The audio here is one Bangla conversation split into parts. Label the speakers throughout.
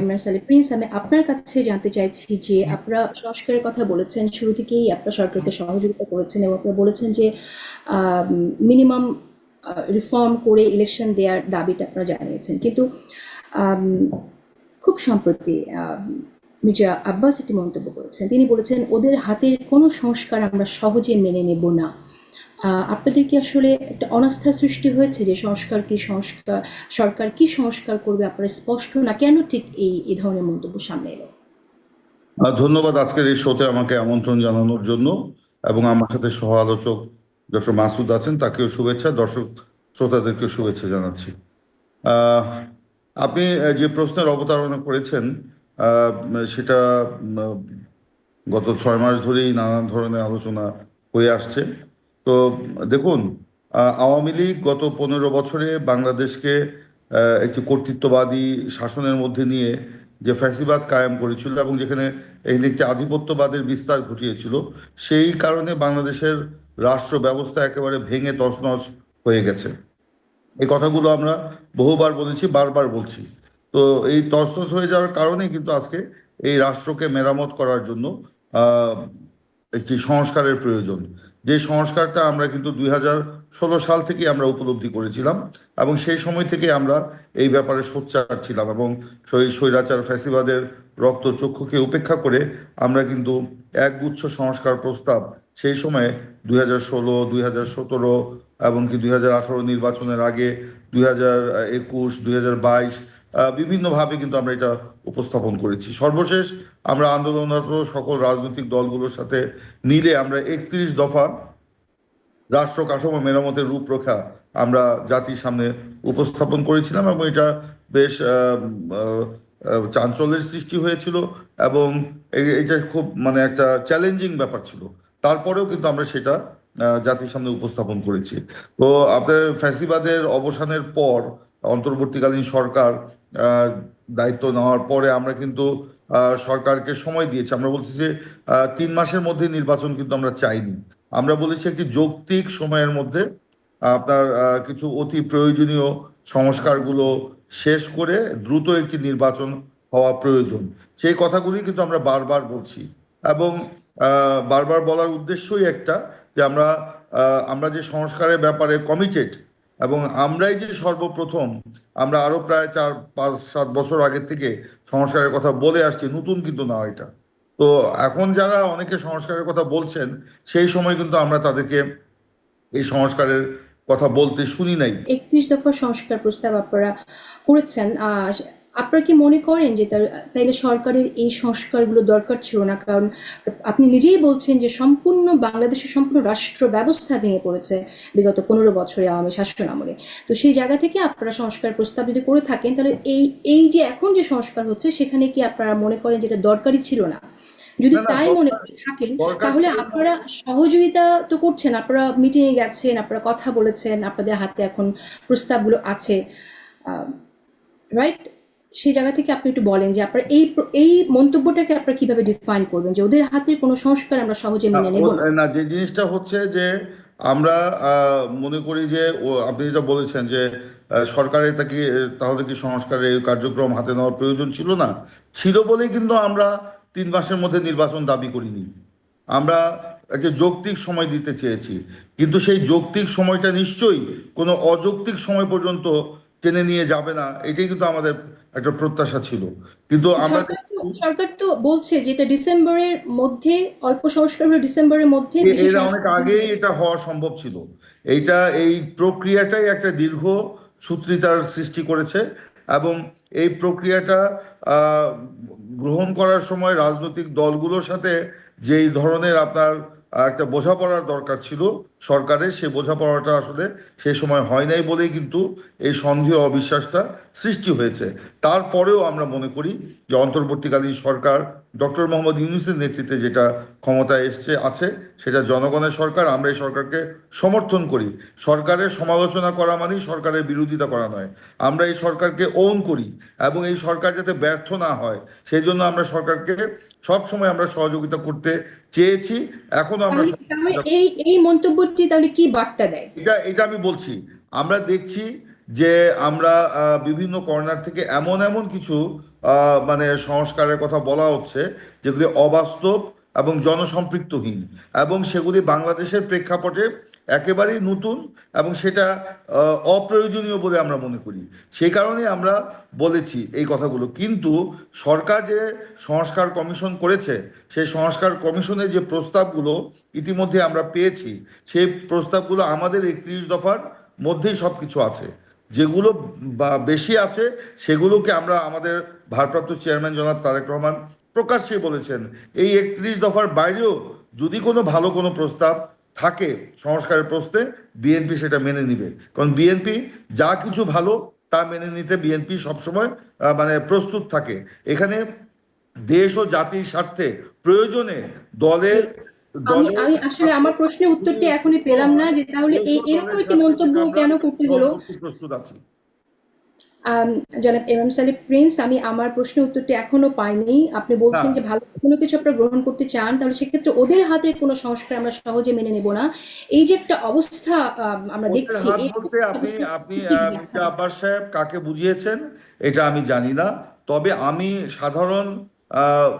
Speaker 1: আইমান সালে প্রিন্স, আমি আপনার কাছে জানতে চাইছি যে আপনারা সংস্কারের কথা বলেছেন, শুরু থেকেই আপনারা সরকারকে সহযোগিতা করেছেন এবং আপনারা বলেছেন যে মিনিমাম রিফর্ম করে ইলেকশন দেওয়ার দাবিটা আপনারা জানিয়েছেন, কিন্তু খুব সম্প্রতি মির্জা আব্বাস একটি মন্তব্য করেছেন। তিনি বলেছেন ওদের হাতের কোনো সংস্কার আমরা সহজে মেনে নেব না। আপনাদের কি আসলে একটা অনাস্থা সৃষ্টি হয়েছে যে সরকার কি সংস্কার করবে আপনারা স্পষ্ট না? কেন ঠিক এই ধরনের মন্তব্য সামনে এলো?
Speaker 2: ধন্যবাদ আজকের এই শোতে আমাকে আমন্ত্রণ জানানোর জন্য, এবং আমার সাথে সহ আলোচক ডক্টর মাসুদ আছেন, তাকেও শুভেচ্ছা, দর্শক শ্রোতাদেরকেও শুভেচ্ছা জানাচ্ছি। আপনি যে প্রশ্নের অবতারণা করেছেন সেটা গত 6 মাস ধরেই নানান ধরনের আলোচনা হয়ে আসছে। তো দেখুন, আওয়ামী লীগ গত 15 বছরে বাংলাদেশকে একটি কর্তৃত্ববাদী শাসনের মধ্যে নিয়ে যে ফ্যাসিবাদ কায়েম করেছিল এবং যেখানে এই একটি আধিপত্যবাদের বিস্তার ঘটিয়েছিল, সেই কারণে বাংলাদেশের রাষ্ট্র ব্যবস্থা একেবারে ভেঙে তছনছ হয়ে গেছে। এই কথাগুলো আমরা বহুবার বলেছি, বারবার বলছি। তো এই তছনছ হয়ে যাওয়ার কারণে কিন্তু আজকে এই রাষ্ট্রকে মেরামত করার জন্য একটি সংস্কারের প্রয়োজন। যে সংস্কারটা আমরা কিন্তু 2016 সাল থেকে আমরা উপলব্ধি করেছিলাম, এবং সেই সময় থেকে আমরা এই ব্যাপারে সোচ্চার ছিলাম, এবং স্বৈরাচার ফ্যাসিবাদের রক্তচক্ষুকে উপেক্ষা করে আমরা কিন্তু একগুচ্ছ সংস্কার প্রস্তাব সেই সময় 2016, 2017 এমনকি 2018 নির্বাচনের আগে 2021, 2022 বিভিন্নভাবে কিন্তু আমরা এটা উপস্থাপন করেছি। সর্বশেষ আমরা আন্দোলনরত সকল রাজনৈতিক দলগুলোর সাথে মিলে আমরা 31 দফা রাষ্ট্র কাঠামো মেরামতের রূপরেখা আমরা জাতির সামনে উপস্থাপন করেছিলাম, এবং এটা বেশ চাঞ্চল্যের সৃষ্টি হয়েছিল, এবং এটা খুব মানে একটা চ্যালেঞ্জিং ব্যাপার ছিল। তারপরেও কিন্তু আমরা সেটা জাতির সামনে উপস্থাপন করেছি। তো আপনার ফ্যাসিবাদের অবসানের পর অন্তর্বর্তীকালীন সরকার দায়িত্ব নেওয়ার পরে আমরা কিন্তু সরকারকে সময় দিয়েছি। আমরা বলছি যে 3 মাসের মধ্যে নির্বাচন কিন্তু আমরা চাইনি। আমরা বলেছি একটি যৌক্তিক সময়ের মধ্যে আপনার কিছু অতি প্রয়োজনীয় সংস্কারগুলো শেষ করে দ্রুত একটি নির্বাচন হওয়া প্রয়োজন। সেই কথাগুলি কিন্তু আমরা বারবার বলছি, এবং বারবার বলার উদ্দেশ্যই একটা, যে আমরা যে সংস্কারের ব্যাপারে কমিটেড, এবং আমরাই যে সর্বপ্রথম, আমরা আরো প্রায় 4, 5, 7 বছর আগের থেকে সংস্কারের কথা বলে আসছি, নতুন কিন্তু না এটা। তো এখন যারা অনেকে সংস্কারের কথা বলছেন, সেই সময় কিন্তু আমরা তাদেরকে এই সংস্কারের কথা বলতে শুনি নাই।
Speaker 1: 31 দফা সংস্কার প্রস্তাব আপনারা করেছেন, আপনারা কি মনে করেন যে তাইলে সরকারের এই সংস্কারগুলো দরকার ছিল না? কারণ আপনি নিজেই বলছেন যে বাংলাদেশের সম্পূর্ণ রাষ্ট্র ব্যবস্থা ভেঙে পড়েছে বিগত 15 বছরে আওয়ামী শাসন আমলে। তো সেই জায়গা থেকে আপনারা সংস্কার প্রস্তাব যদি করে থাকেন, তাহলে এই যে এখন যে সংস্কার হচ্ছে সেখানে কি আপনারা মনে করেন যে এটা দরকারই ছিল না? যদি তাই মনে করে থাকেন, তাহলে আপনারা সহযোগিতা তো করছেন, আপনারা মিটিংয়ে গেছেন, আপনারা কথা বলেছেন, আপনাদের হাতে এখন প্রস্তাবগুলো আছে, রাইট? সেই জায়গা থেকে আপনি একটু বলেন যে আপনারা এই মন্তব্যটাকে আপনারা কিভাবে ডিফাইন করবেন যে ওদের হাতের কোনো সংস্কার আমরা সহজে মেনে নেব
Speaker 2: না। যে জিনিসটা হচ্ছে যে আমরা মনে করি যে আপনি যেটা বলেছেন যে সরকারের তাহলে কি সংস্কারের এই কার্যক্রম হাতে নেওয়ার প্রয়োজন ছিল না? ছিল বলেই কিন্তু আমরা 3 মাসের মধ্যে নির্বাচন দাবি করিনি। আমরা একটা যৌক্তিক সময় দিতে চেয়েছি, কিন্তু সেই যৌক্তিক সময়টা নিশ্চয়ই কোনো অযৌক্তিক সময় পর্যন্ত টেনে নিয়ে যাবে না, এটাই কিন্তু আমাদের একটা প্রত্যাশা ছিল। কিন্তু আমরা
Speaker 1: সরকার তো বলছে যে এটা ডিসেম্বরের মধ্যে, অল্প সংস্কার হলে ডিসেম্বরের মধ্যে,
Speaker 2: এরা অনেক আগেই এটা হওয়া সম্ভব ছিল। এই প্রক্রিয়াটাই একটা দীর্ঘ সূত্রিতার সৃষ্টি করেছে, এবং এই প্রক্রিয়াটা গ্রহণ করার সময় রাজনৈতিক দলগুলোর সাথে যেই ধরনের আপনার একটা বোঝাপড়ার দরকার ছিল সরকারের, সেই বোঝাপড়াটা আসলে সেই সময় হয় নাই বলেই কিন্তু এই সন্দেহ অবিশ্বাসটা সৃষ্টি হয়েছে। তারপরেও আমরা মনে করি যে অন্তর্বর্তীকালীন সরকার ডক্টর মোহাম্মদ ইউনূসের নেতৃত্বে যেটা ক্ষমতায় আছে সেটা জনগণের সরকার। আমরা এই সরকারকে সমর্থন করি। সরকারের সমালোচনা করা মানেই সরকারের বিরোধিতা করা নয়। আমরা এই সরকারকে ওন করি, এবং এই সরকার যাতে ব্যর্থ না হয় সেই জন্য আমরা সরকারকে সবসময় আমরা সহযোগিতা করতে চেয়েছি। এখনো আমরা
Speaker 1: এই মন্তব্যটি তাহলে কি বার্তা দেয়?
Speaker 2: এটা আমি বলছি, আমরা দেখছি যে আমরা বিভিন্ন কর্নার থেকে এমন কিছু মানে সংস্কারের কথা বলা হচ্ছে, যেগুলি অবাস্তব এবং জনসম্পৃক্তহীন, এবং সেগুলি বাংলাদেশের প্রেক্ষাপটে একেবারেই নতুন, এবং সেটা অপ্রয়োজনীয় বলে আমরা মনে করি। সেই কারণে আমরা বলেছি এই কথাগুলো। কিন্তু সরকার যে সংস্কার কমিশন করেছে, সেই সংস্কার কমিশনের যে প্রস্তাবগুলো ইতিমধ্যে আমরা পেয়েছি, সেই প্রস্তাবগুলো আমাদের 31 দফার মধ্যেই সব কিছু আছে। যেগুলো বেশি আছে সেগুলোকে আমরা, আমাদের ভারপ্রাপ্ত চেয়ারম্যান জনাব তারেক রহমান প্রকাশ্যে বলেছেন, এই 31 দফার বাইরেও যদি কোনো ভালো কোনো প্রস্তাব থাকে সংস্কারের প্রশ্নে, বিএনপি সেটা মেনে নিবে। কারণ বিএনপি যা কিছু ভালো তা মেনে নিতে বিএনপি সবসময় মানে প্রস্তুত থাকে। এখানে দেশ ও জাতির স্বার্থে প্রয়োজনে দলের
Speaker 1: আমি
Speaker 2: দলের
Speaker 1: আমি আসলে আমার প্রশ্নের উত্তরটি এখনই পেলাম না, যে তাহলে
Speaker 2: দেশ ও
Speaker 1: এরকম
Speaker 2: দলের
Speaker 1: একটি
Speaker 2: স্বার্থে
Speaker 1: মন্তব্য
Speaker 2: সেটা আমরা
Speaker 1: কেন করতে
Speaker 2: গ্রহণ
Speaker 1: হলো?
Speaker 2: করতে প্রস্তুত আছি।
Speaker 1: আম, জনাব এমএম সালিহ প্রিন্স, আমি আমার প্রশ্নের উত্তরটি এখনো পাইনি। আপনি
Speaker 2: না,
Speaker 1: বলছেন যে ভালো কোনো কিছু আপনারা গ্রহণ করতে চান, তাহলে সেক্ষেত্রে ওদের হাতের কোনো সংস্কার আমরা সহজে মেনে নেব না। এই যে একটা অবস্থা আমরা
Speaker 2: ওদের
Speaker 1: দেখছি,
Speaker 2: হাত
Speaker 1: এরকম
Speaker 2: বলতে
Speaker 1: একটা
Speaker 2: আপনি
Speaker 1: অবস্থা
Speaker 2: আপনি
Speaker 1: কি
Speaker 2: মির্জা
Speaker 1: ব্যাখ্যা?
Speaker 2: আব্বাস সাহেব কাকে বুঝিয়েছেন এটা আমি জানি না। তবে আমি সাধারণ আহ,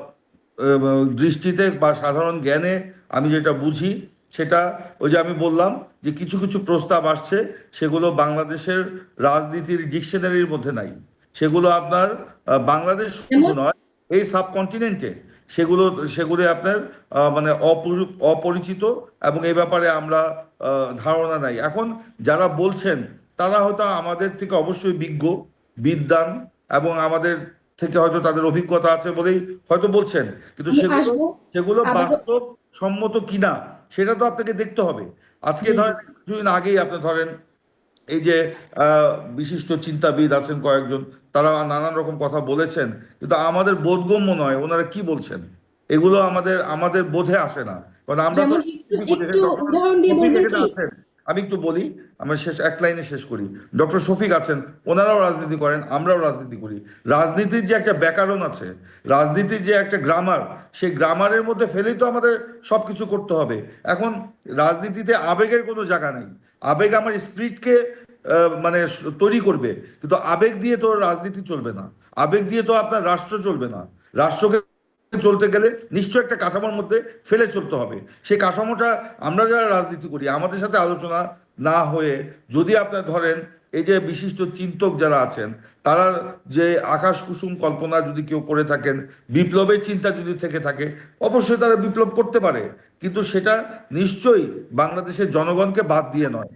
Speaker 2: দৃষ্টিতে বা সাধারণ জ্ঞানে আমি যেটা বুঝি, সেটা ওই যে আমি বললাম যে কিছু কিছু প্রস্তাব আসছে, সেগুলো বাংলাদেশের রাজনীতির ডিকশনারির মধ্যে নাই। সেগুলো আপনার বাংলাদেশ শুধু
Speaker 1: যেমন
Speaker 2: নয়, এই সাবকন্টিনেন্টে সেগুলো সেগুলো আপনার মানে অপরিচিত, এবং এই ব্যাপারে আমরা ধারণা নাই। এখন যারা বলছেন তারা হয়তো আমাদের থেকে অবশ্যই বিজ্ঞ, বিদ্বান, এবং আমাদের থেকে হয়তো তাদের অভিজ্ঞতা আছে বলেই হয়তো বলছেন। কিন্তু
Speaker 1: আমি
Speaker 2: সেগুলো
Speaker 1: আসবো
Speaker 2: সেগুলো
Speaker 1: আবারও।
Speaker 2: বাস্তব সম্মত কিনা সেটা তো আপনাকে দেখতে হবে। আজকে
Speaker 1: জি জি।
Speaker 2: ধরেন কিছুদিন আগেই আপনি ধরেন এই যে বিশিষ্ট চিন্তাবিদ আছেন কয়েকজন, তারা নানান রকম কথা বলেছেন, কিন্তু আমাদের বোধগম্য নয় ওনারা কি বলছেন। এগুলো আমাদের আমাদের বোধে আসে না, কারণ আমরা তো
Speaker 1: যেমন একটু
Speaker 2: রাজনীতি করি।
Speaker 1: একটু
Speaker 2: ডক্টর
Speaker 1: উদাহরণ দিয়ে
Speaker 2: শফিক
Speaker 1: বলবেন
Speaker 2: এখানে
Speaker 1: কি?
Speaker 2: আছেন, আমি একটু বলি, আমরা শেষ এক লাইনে শেষ করি। ডক্টর শফিক আছেন, ওনারাও রাজনীতি করেন, আমরাও রাজনীতি করি। রাজনীতির যে একটা ব্যাকরণ আছে, রাজনীতির যে একটা গ্রামার, সেই গ্রামারের মধ্যে ফেলেই তো আমাদের সবকিছু করতে হবে। এখন রাজনীতিতে আবেগের কোনো জায়গা নেই। আবেগ আমার স্পিরিটকে মানে তৈরি করবে, কিন্তু আবেগ দিয়ে তো রাজনীতি চলবে না। আবেগ দিয়ে তো আপনার রাষ্ট্র চলবে না। রাষ্ট্রকে চলতে গেলে নিশ্চয় একটা কাঠামোর মধ্যে ফেলে চলতে হবে। সেই কাঠামোটা আমরা যারা রাজনীতি করি আমাদের সাথে আলোচনা না হয়ে, যদি আপনার ধরেন এই যে বিশিষ্ট চিন্তক যারা আছেন, তারা যে আকাশ কুসুম কল্পনা যদি কেউ করে থাকেন, বিপ্লবের চিন্তা যদি থেকে থাকে, অবশ্যই তারা বিপ্লব করতে পারে, কিন্তু সেটা নিশ্চয়ই বাংলাদেশের জনগণকে বাদ দিয়ে নয়।